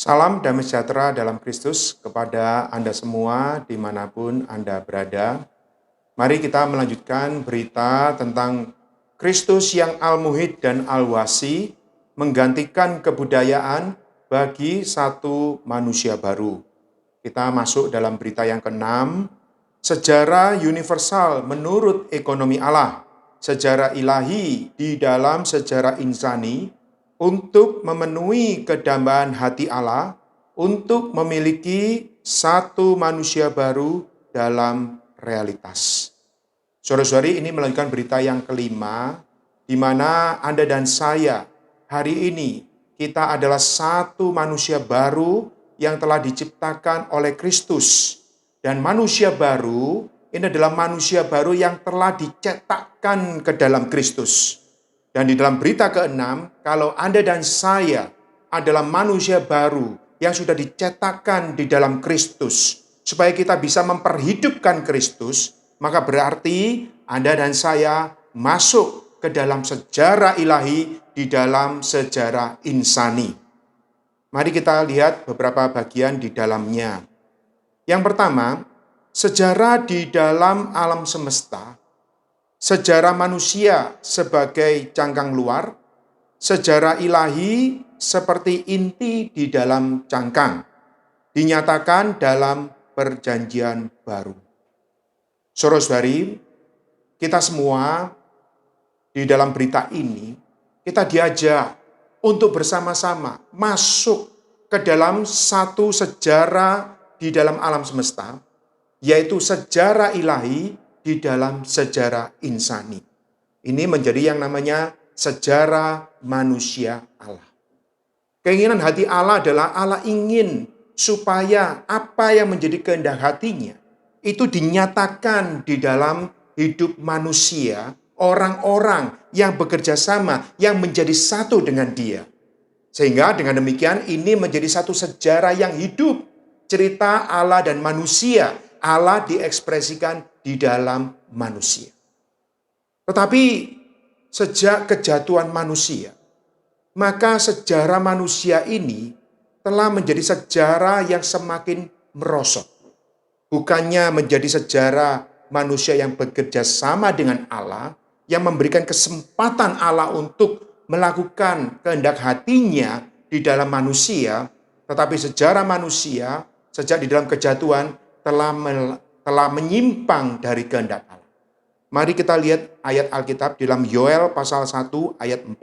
Salam damai sejahtera dalam Kristus kepada Anda semua dimanapun Anda berada. Mari kita melanjutkan berita tentang Kristus yang al-muhid dan al-wasi menggantikan kebudayaan bagi satu manusia baru. Kita masuk dalam berita yang ke-6, sejarah universal menurut ekonomi Allah, sejarah ilahi di dalam sejarah insani, untuk memenuhi kedambaan hati Allah, untuk memiliki satu manusia baru dalam realitas. Saudara-saudari, ini melanjutkan berita yang kelima, di mana Anda dan saya hari ini, kita adalah satu manusia baru yang telah diciptakan oleh Kristus. Dan manusia baru, ini adalah manusia baru yang telah dicetakkan ke dalam Kristus. Dan di dalam berita ke-6, kalau Anda dan saya adalah manusia baru yang sudah dicetakkan di dalam Kristus, supaya kita bisa memperhidupkan Kristus, maka berarti Anda dan saya masuk ke dalam sejarah ilahi di dalam sejarah insani. Mari kita lihat beberapa bagian di dalamnya. Yang pertama, sejarah di dalam alam semesta, sejarah manusia sebagai cangkang luar, sejarah ilahi seperti inti di dalam cangkang, dinyatakan dalam perjanjian baru. Saudara-saudari, kita semua di dalam berita ini, kita diajak untuk bersama-sama masuk ke dalam satu sejarah di dalam alam semesta, yaitu sejarah ilahi di dalam sejarah insani. Ini menjadi yang namanya sejarah manusia Allah. Keinginan hati Allah adalah Allah ingin supaya apa yang menjadi kehendak hatinya itu dinyatakan di dalam hidup manusia, orang-orang yang bekerja sama, yang menjadi satu dengan Dia. Sehingga dengan demikian ini menjadi satu sejarah yang hidup, cerita Allah dan manusia. Allah diekspresikan di dalam manusia. Tetapi sejak kejatuhan manusia, maka sejarah manusia ini telah menjadi sejarah yang semakin merosot. Bukannya menjadi sejarah manusia yang bekerja sama dengan Allah, yang memberikan kesempatan Allah untuk melakukan kehendak hatinya di dalam manusia, tetapi sejarah manusia sejak di dalam kejatuhan telah menyimpang dari kehendak Allah. Mari kita lihat ayat Alkitab di dalam Yoel pasal 1 ayat 4.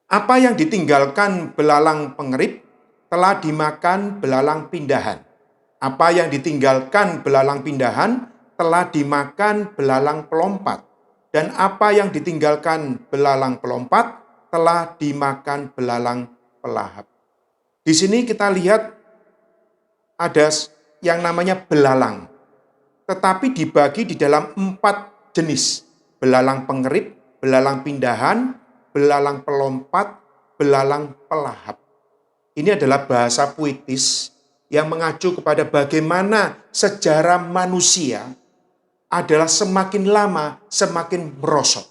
Apa yang ditinggalkan belalang pengerit telah dimakan belalang pindahan. Apa yang ditinggalkan belalang pindahan telah dimakan belalang pelompat. Dan apa yang ditinggalkan belalang pelompat telah dimakan belalang pelahap. Di sini kita lihat ada yang namanya belalang, tetapi dibagi di dalam 4 jenis. Belalang pengerit, belalang pindahan, belalang pelompat, belalang pelahap. Ini adalah bahasa puitis yang mengacu kepada bagaimana sejarah manusia adalah semakin lama semakin merosot.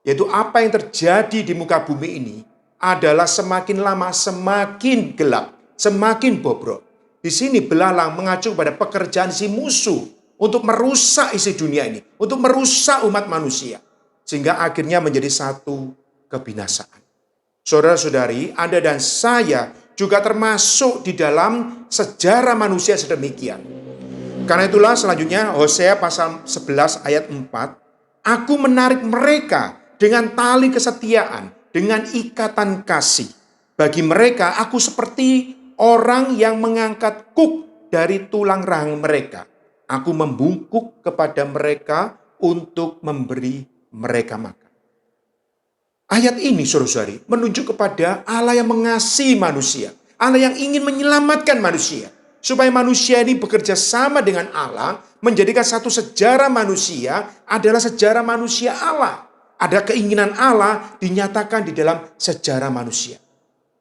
Yaitu apa yang terjadi di muka bumi ini adalah semakin lama semakin gelap, semakin bobrok. Di sini belalang mengacu pada pekerjaan si musuh untuk merusak isi dunia ini, untuk merusak umat manusia, sehingga akhirnya menjadi satu kebinasaan. Saudara-saudari, Anda dan saya juga termasuk di dalam sejarah manusia sedemikian. Karena itulah selanjutnya Hosea pasal 11 ayat 4, aku menarik mereka dengan tali kesetiaan, dengan ikatan kasih. Bagi mereka aku seperti orang yang mengangkat kuk dari tulang rahang mereka. Aku membungkuk kepada mereka untuk memberi mereka makan. Ayat ini, saudara-saudari, menunjuk kepada Allah yang mengasihi manusia. Allah yang ingin menyelamatkan manusia. Supaya manusia ini bekerja sama dengan Allah, menjadikan satu sejarah manusia adalah sejarah manusia Allah. Ada keinginan Allah dinyatakan di dalam sejarah manusia.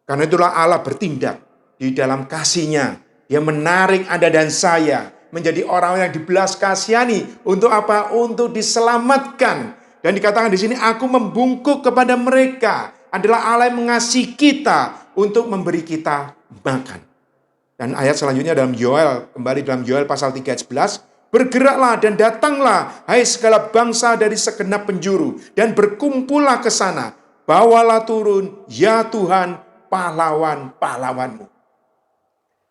Karena itulah Allah bertindak di dalam kasih-Nya. Dia menarik Anda dan saya menjadi orang yang dibelas kasihani. Untuk apa? Untuk diselamatkan. Dan dikatakan di sini, aku membungkuk kepada mereka. Adalah Allah yang mengasihi kita untuk memberi kita makan. Dan ayat selanjutnya dalam Yoel, kembali dalam Yoel pasal 3 ayat 11, bergeraklah dan datanglah, hai segala bangsa dari segenap penjuru, dan berkumpullah ke sana. Bawalah turun, ya Tuhan, pahlawan-pahlawanmu.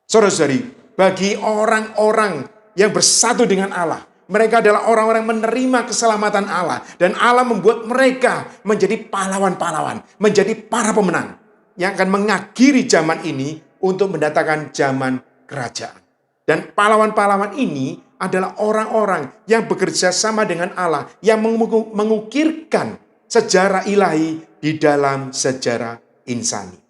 Saudara-saudari, bagi orang-orang yang bersatu dengan Allah, mereka adalah orang-orang yang menerima keselamatan Allah. Dan Allah membuat mereka menjadi pahlawan-pahlawan, menjadi para pemenang yang akan mengakhiri zaman ini untuk mendatangkan zaman kerajaan. Dan pahlawan-pahlawan ini adalah orang-orang yang bekerja sama dengan Allah, yang mengukirkan sejarah ilahi di dalam sejarah insani.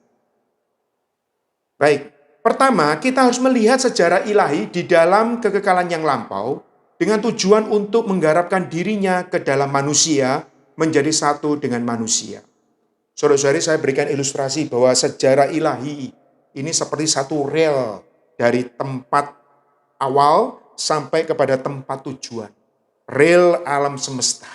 Baik, pertama kita harus melihat sejarah ilahi di dalam kekekalan yang lampau dengan tujuan untuk menggarapkan dirinya ke dalam manusia, menjadi satu dengan manusia. Saudara-saudari, saya berikan ilustrasi bahwa sejarah ilahi ini seperti satu rel dari tempat awal sampai kepada tempat tujuan. Rel alam semesta.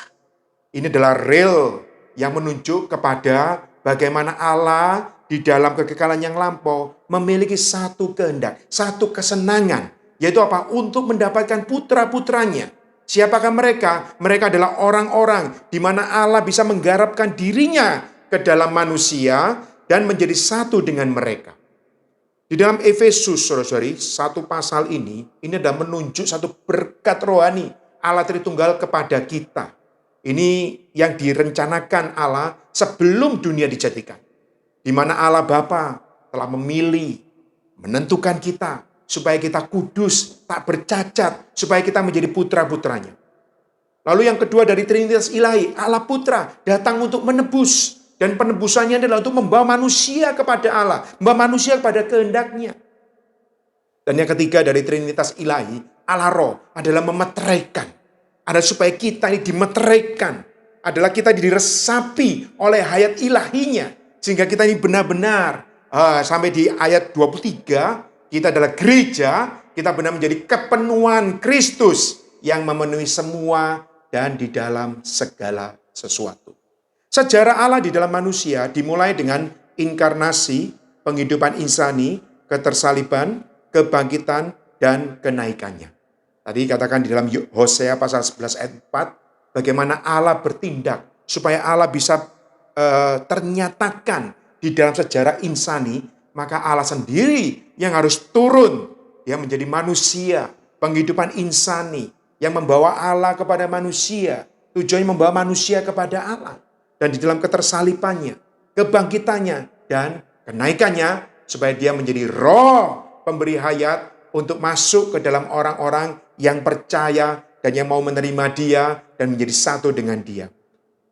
Ini adalah rel yang menunjuk kepada bagaimana Allah di dalam kekekalan yang lampau memiliki satu kehendak, satu kesenangan. Yaitu apa? Untuk mendapatkan putra-putranya. Siapakah mereka? Mereka adalah orang-orang di mana Allah bisa menggarapkan dirinya ke dalam manusia dan menjadi satu dengan mereka. Di dalam Efesus, saudara-saudari, satu pasal ini adalah menunjuk satu berkat rohani Allah Tritunggal kepada kita. Ini yang direncanakan Allah sebelum dunia dijadikan. Di mana Allah Bapa telah memilih, menentukan kita, supaya kita kudus, tak bercacat, supaya kita menjadi putra-putranya. Lalu yang kedua dari Trinitas Ilahi, Allah Putra datang untuk menebus. Dan penebusannya adalah untuk membawa manusia kepada Allah, membawa manusia kepada kehendaknya. Dan yang ketiga dari Trinitas Ilahi, Allah Roh adalah memeteraikan. Ada supaya kita ini dimeteraikan. Adalah kita diresapi oleh hayat ilahinya. Sehingga kita ini benar-benar, sampai di ayat 23, kita adalah gereja, kita benar menjadi kepenuhan Kristus yang memenuhi semua dan di dalam segala sesuatu. Sejarah Allah di dalam manusia dimulai dengan inkarnasi, penghidupan insani, ketersaliban, kebangkitan, dan kenaikannya. Tadi katakan di dalam Hosea pasal 11 ayat 4, bagaimana Allah bertindak supaya Allah bisa ternyatakan di dalam sejarah insani, maka Allah sendiri yang harus turun, dia menjadi manusia, penghidupan insani, yang membawa Allah kepada manusia, tujuannya membawa manusia kepada Allah. Dan di dalam ketersalipannya, kebangkitannya, dan kenaikannya, supaya dia menjadi roh pemberi hayat untuk masuk ke dalam orang-orang yang percaya dan yang mau menerima dia dan menjadi satu dengan dia.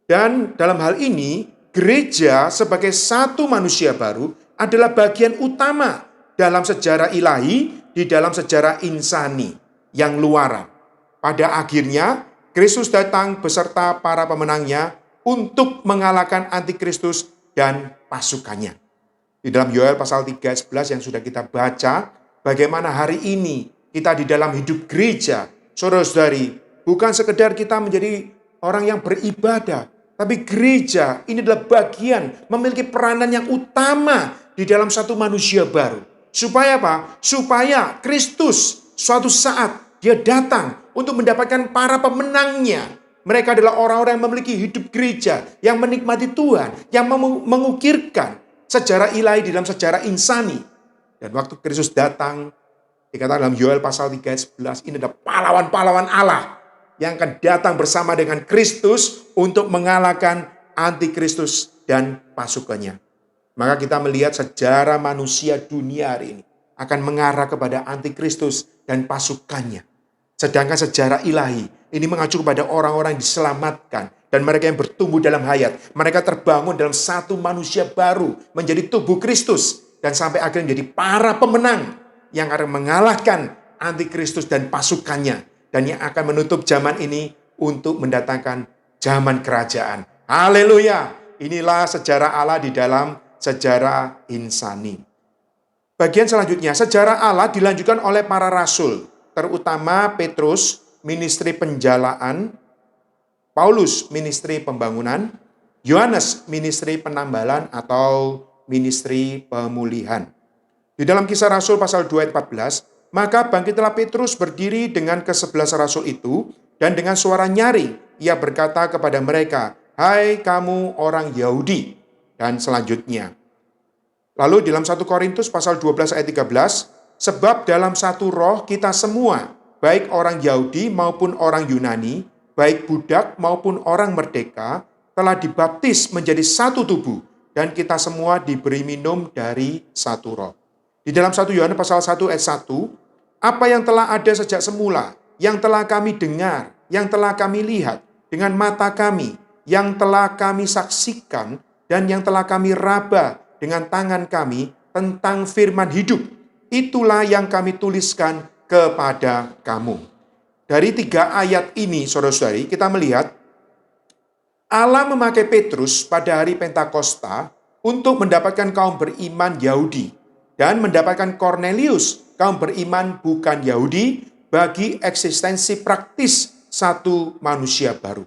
Dan dalam hal ini, gereja sebagai satu manusia baru adalah bagian utama dalam sejarah ilahi, di dalam sejarah insani yang luaran. Pada akhirnya, Kristus datang beserta para pemenangnya untuk mengalahkan antikristus dan pasukannya. Di dalam Yoel pasal 3 ayat 11 yang sudah kita baca, bagaimana hari ini kita di dalam hidup gereja, saudara-saudari, bukan sekedar kita menjadi orang yang beribadah, tapi gereja ini adalah bagian memiliki peranan yang utama di dalam satu manusia baru. Supaya apa? Supaya Kristus suatu saat dia datang untuk mendapatkan para pemenangnya. Mereka adalah orang-orang yang memiliki hidup gereja, yang menikmati Tuhan, yang mengukirkan sejarah ilahi dalam sejarah insani. Dan waktu Kristus datang, dikatakan dalam Yoel pasal 3 ayat 11, ini adalah pahlawan-pahlawan Allah yang akan datang bersama dengan Kristus untuk mengalahkan antikristus dan pasukannya. Maka kita melihat sejarah manusia dunia hari ini akan mengarah kepada antikristus dan pasukannya. Sedangkan sejarah ilahi ini mengacu kepada orang-orang yang diselamatkan dan mereka yang bertumbuh dalam hayat. Mereka terbangun dalam satu manusia baru menjadi tubuh Kristus dan sampai akhirnya menjadi para pemenang yang akan mengalahkan antikristus dan pasukannya dan yang akan menutup zaman ini untuk mendatangkan zaman kerajaan. Haleluya! Inilah sejarah Allah di dalam sejarah insani. Bagian selanjutnya, sejarah Allah dilanjutkan oleh para rasul, terutama Petrus, ministri penjalaan, Paulus, ministri pembangunan, Yohanes, ministri penambalan atau ministri pemulihan. Di dalam Kisah Rasul pasal 2 ayat 14, maka bangkitlah Petrus berdiri dengan ke-11 rasul itu, dan dengan suara nyaring, ia berkata kepada mereka, "Hai kamu orang Yahudi." Dan selanjutnya. Lalu dalam 1 Korintus pasal 12 ayat 13, sebab dalam satu roh kita semua, baik orang Yahudi maupun orang Yunani, baik budak maupun orang merdeka, telah dibaptis menjadi satu tubuh, dan kita semua diberi minum dari satu roh. Di dalam 1 Yohanes pasal 1 ayat 1, apa yang telah ada sejak semula, yang telah kami dengar, yang telah kami lihat dengan mata kami, yang telah kami saksikan, dan yang telah kami raba dengan tangan kami tentang firman hidup, itulah yang kami tuliskan kepada kamu. Dari 3 ayat ini, saudara-saudari, kita melihat Allah memakai Petrus pada hari Pentakosta untuk mendapatkan kaum beriman Yahudi dan mendapatkan Kornelius, kaum beriman bukan Yahudi, bagi eksistensi praktis satu manusia baru.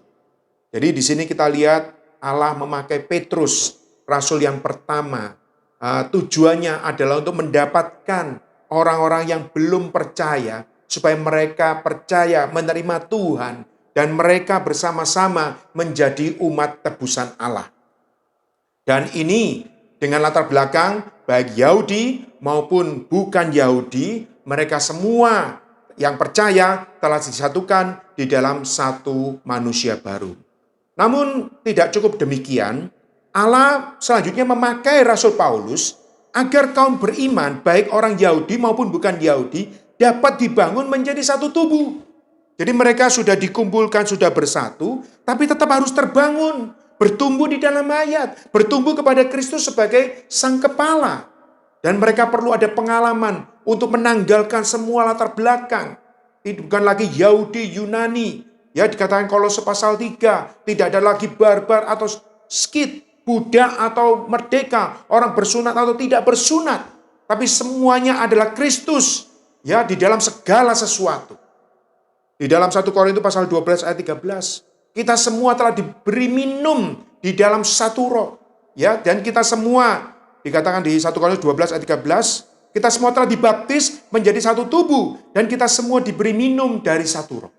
Jadi di sini kita lihat Allah memakai Petrus, rasul yang pertama. Tujuannya adalah untuk mendapatkan orang-orang yang belum percaya, supaya mereka percaya menerima Tuhan, dan mereka bersama-sama menjadi umat tebusan Allah. Dan ini dengan latar belakang baik Yahudi maupun bukan Yahudi, mereka semua yang percaya telah disatukan di dalam satu manusia baru. Namun tidak cukup demikian, Allah selanjutnya memakai Rasul Paulus agar kaum beriman, baik orang Yahudi maupun bukan Yahudi, dapat dibangun menjadi satu tubuh. Jadi mereka sudah dikumpulkan, sudah bersatu, tapi tetap harus terbangun, bertumbuh di dalam hayat, bertumbuh kepada Kristus sebagai sang kepala. Dan mereka perlu ada pengalaman untuk menanggalkan semua latar belakang. Itu bukan lagi Yahudi, Yunani. Ya, dikatakan Kolose pasal 3, tidak ada lagi barbar atau skit, budak atau merdeka, orang bersunat atau tidak bersunat. Tapi semuanya adalah Kristus, ya, di dalam segala sesuatu. Di dalam 1 Korintus pasal 12 ayat 13, kita semua telah diberi minum di dalam satu roh. Ya, dan kita semua, dikatakan di 1 Korintus 12 ayat 13, kita semua telah dibaptis menjadi satu tubuh, dan kita semua diberi minum dari satu roh.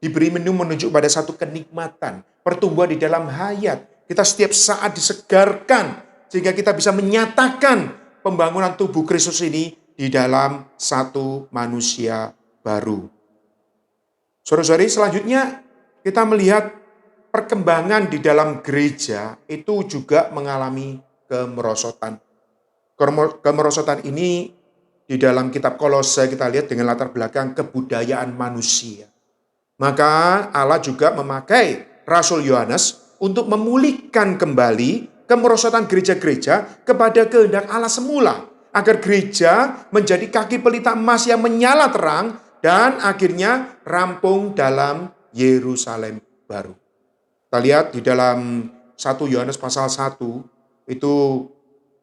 Diberi minum menunjuk pada satu kenikmatan, pertumbuhan di dalam hayat. Kita setiap saat disegarkan, sehingga kita bisa menyatakan pembangunan tubuh Kristus ini di dalam satu manusia baru. Saudara-saudari, selanjutnya kita melihat perkembangan di dalam gereja itu juga mengalami kemerosotan. Kemerosotan ini di dalam kitab Kolose kita lihat dengan latar belakang kebudayaan manusia. Maka Allah juga memakai Rasul Yohanes untuk memulihkan kembali kemerosotan gereja-gereja kepada kehendak Allah semula, agar gereja menjadi kaki pelita emas yang menyala terang dan akhirnya rampung dalam Yerusalem baru. Kita lihat di dalam 1 Yohanes pasal 1, itu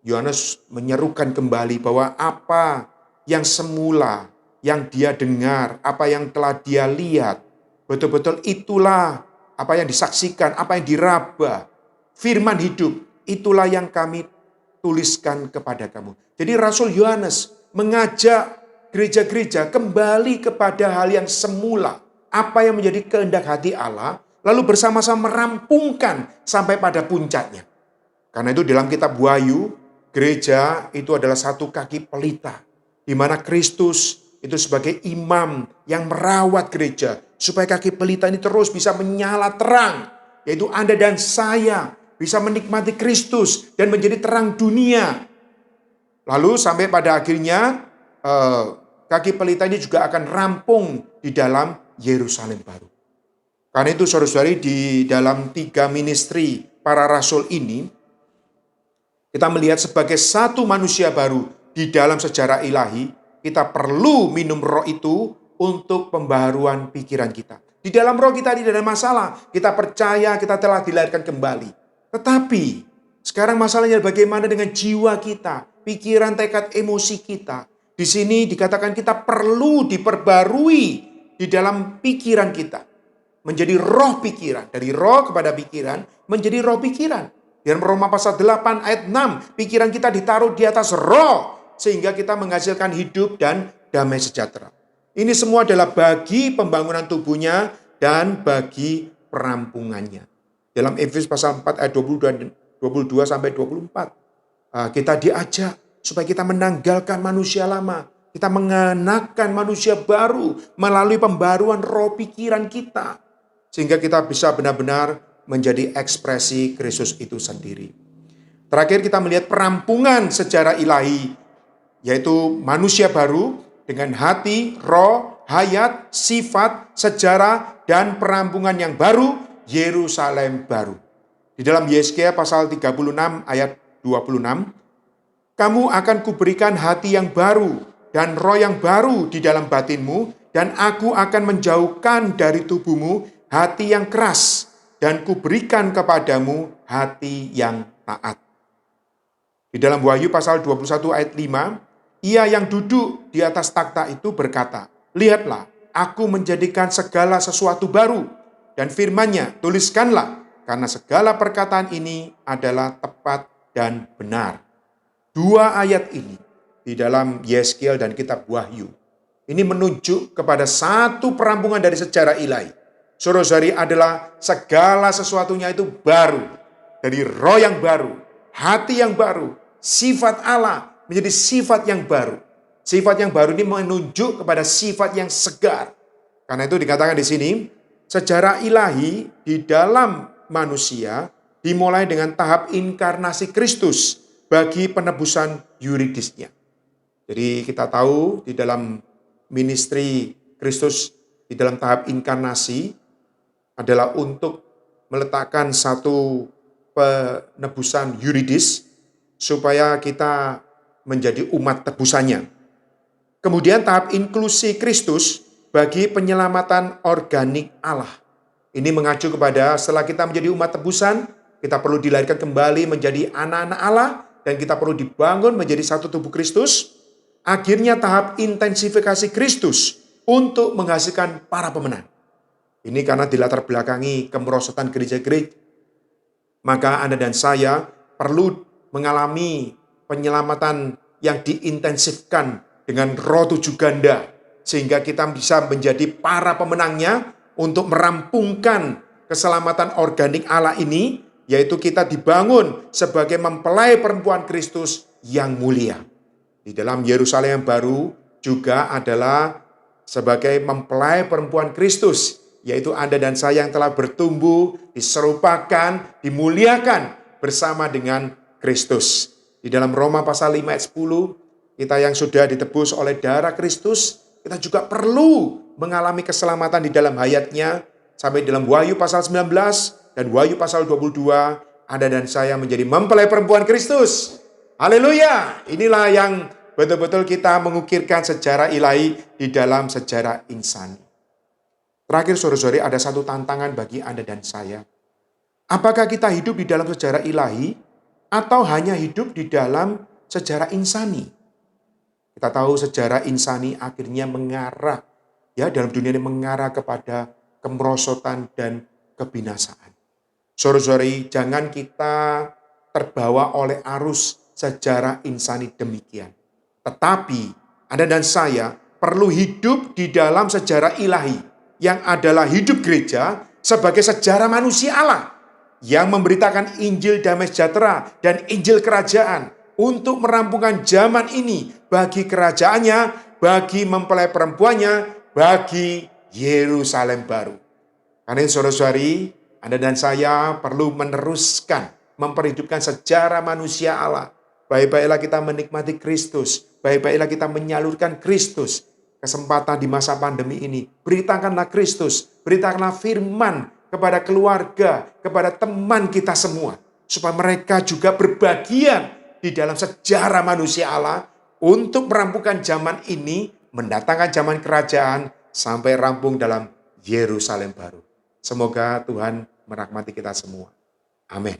Yohanes menyerukan kembali bahwa apa yang semula, yang dia dengar, apa yang telah dia lihat, betul-betul itulah apa yang disaksikan, apa yang diraba, firman hidup, itulah yang kami tuliskan kepada kamu. Jadi Rasul Yohanes mengajak gereja-gereja kembali kepada hal yang semula, apa yang menjadi kehendak hati Allah, lalu bersama-sama merampungkan sampai pada puncaknya. Karena itu dalam kitab Wahyu, gereja itu adalah satu kaki pelita, di mana Kristus itu sebagai imam yang merawat gereja, supaya kaki pelita ini terus bisa menyala terang, yaitu Anda dan saya bisa menikmati Kristus dan menjadi terang dunia. Lalu sampai pada akhirnya kaki pelita ini juga akan rampung di dalam Yerusalem baru. Karena itu saudara-saudari, di dalam 3 ministry para rasul ini, kita melihat sebagai satu manusia baru di dalam sejarah ilahi, kita perlu minum roh itu untuk pembaharuan pikiran kita. Di dalam roh kita tidak ada masalah. Kita percaya kita telah dilahirkan kembali. Tetapi sekarang masalahnya bagaimana dengan jiwa kita, pikiran, tekad, emosi kita. Di sini dikatakan kita perlu diperbarui di dalam pikiran kita. Menjadi roh pikiran. Dari roh kepada pikiran menjadi roh pikiran. Dalam Roma pasal 8 ayat 6, pikiran kita ditaruh di atas roh. sehingga kita menghasilkan hidup dan damai sejahtera. Ini semua adalah bagi pembangunan tubuhnya dan bagi perampungannya. Dalam Efesus pasal 4 ayat 22 sampai 24, kita diajak supaya kita menanggalkan manusia lama. Kita mengenakan manusia baru melalui pembaruan roh pikiran kita. Sehingga kita bisa benar-benar menjadi ekspresi Kristus itu sendiri. Terakhir kita melihat perampungan secara ilahi, yaitu manusia baru dengan hati, roh, hayat, sifat, sejarah, dan perampungan yang baru, Yerusalem baru. Di dalam Yesaya pasal 36 ayat 26, kamu akan kuberikan hati yang baru dan roh yang baru di dalam batinmu, dan aku akan menjauhkan dari tubuhmu hati yang keras, dan kuberikan kepadamu hati yang taat. Di dalam Wahyu pasal 21 ayat 5, ia yang duduk di atas takhta itu berkata, lihatlah, aku menjadikan segala sesuatu baru. Dan firman-Nya, tuliskanlah, karena segala perkataan ini adalah tepat dan benar. Dua ayat ini di dalam Yeskiel dan kitab Wahyu, ini menunjuk kepada satu perampungan dari sejarah ilahi. Saudara-saudari, adalah segala sesuatunya itu baru. Dari roh yang baru, hati yang baru, sifat Allah menjadi sifat yang baru. Sifat yang baru ini menunjuk kepada sifat yang segar. Karena itu dikatakan di sini, sejarah ilahi di dalam manusia dimulai dengan tahap inkarnasi Kristus bagi penebusan yuridisnya. Jadi kita tahu di dalam ministry Kristus di dalam tahap inkarnasi adalah untuk meletakkan satu penebusan yuridis supaya kita menjadi umat tebusannya. Kemudian tahap inklusi Kristus bagi penyelamatan organik Allah. Ini mengacu kepada setelah kita menjadi umat tebusan, kita perlu dilahirkan kembali menjadi anak-anak Allah, dan kita perlu dibangun menjadi satu tubuh Kristus. Akhirnya tahap intensifikasi Kristus untuk menghasilkan para pemenang. Ini karena dilatar belakangi kemerosotan gereja-gereja. Maka Anda dan saya perlu mengalami penyelamatan yang diintensifkan dengan roh tujuh ganda, sehingga kita bisa menjadi para pemenangnya untuk merampungkan keselamatan organik Allah ini, yaitu kita dibangun sebagai mempelai perempuan Kristus yang mulia. Di dalam Yerusalem yang baru juga adalah sebagai mempelai perempuan Kristus, yaitu Anda dan saya yang telah bertumbuh, diserupakan, dimuliakan bersama dengan Kristus. Di dalam Roma pasal 5 ayat 10, kita yang sudah ditebus oleh darah Kristus, kita juga perlu mengalami keselamatan di dalam hayatnya. Sampai dalam Wahyu pasal 19 dan Wahyu pasal 22, Anda dan saya menjadi mempelai perempuan Kristus. Haleluya! Inilah yang betul-betul kita mengukirkan sejarah ilahi di dalam sejarah insani. Terakhir saudara-saudari, ada satu tantangan bagi Anda dan saya. Apakah kita hidup di dalam sejarah ilahi atau hanya hidup di dalam sejarah insani? Kita tahu sejarah insani akhirnya mengarah, ya, dalam dunia ini mengarah kepada kemerosotan dan kebinasaan. Saudara-saudari, jangan kita terbawa oleh arus sejarah insani demikian. Tetapi Anda dan saya perlu hidup di dalam sejarah ilahi yang adalah hidup gereja sebagai sejarah manusia Allah yang memberitakan Injil damai sejahtera dan Injil kerajaan untuk merampungkan zaman ini bagi kerajaannya, bagi mempelai perempuannya, bagi Yerusalem baru. Karena itu saudara-saudari, Anda dan saya perlu meneruskan, memperhidupkan sejarah manusia Allah. Baik-baiklah kita menikmati Kristus, baik-baiklah kita menyalurkan Kristus. Kesempatan di masa pandemi ini, beritakanlah Kristus, beritakanlah firman kepada keluarga, kepada teman kita semua. Supaya mereka juga berbagian di dalam sejarah manusia Allah untuk merampungkan zaman ini, mendatangkan zaman kerajaan sampai rampung dalam Yerusalem baru. Semoga Tuhan merahmati kita semua. Amin.